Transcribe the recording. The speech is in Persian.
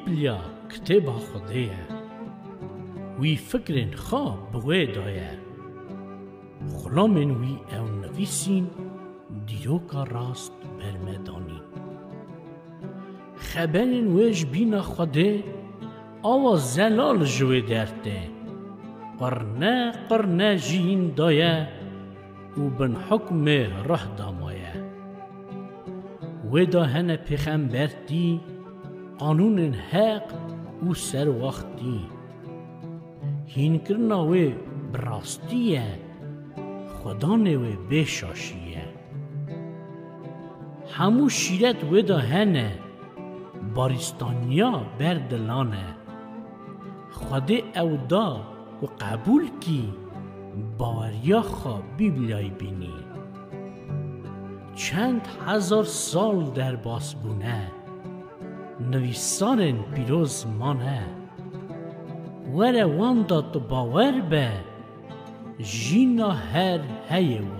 بیبلیا کتاب خدایه وی فکرین خواب بوی دایه خلامن وی او نویسین دیروکا راست برمدانی خبرین ویش بینا خوده آوا زلال جوی درده قرنه جین دایه و بن حکم ره دامایه و دا هنه پیغمبرتی قانون حق و سر وقتی هین کرنا و براستیه خدا نوی بشاشیه همو شیرت و دا هنه باریستانیا بردلانه خدا او دا و قبول کی باوریا خواه بیبلیای بینی چند هزار سال در باس بونه نویسان پیروز مانه وره وان دا تو باور به جینا هر هیو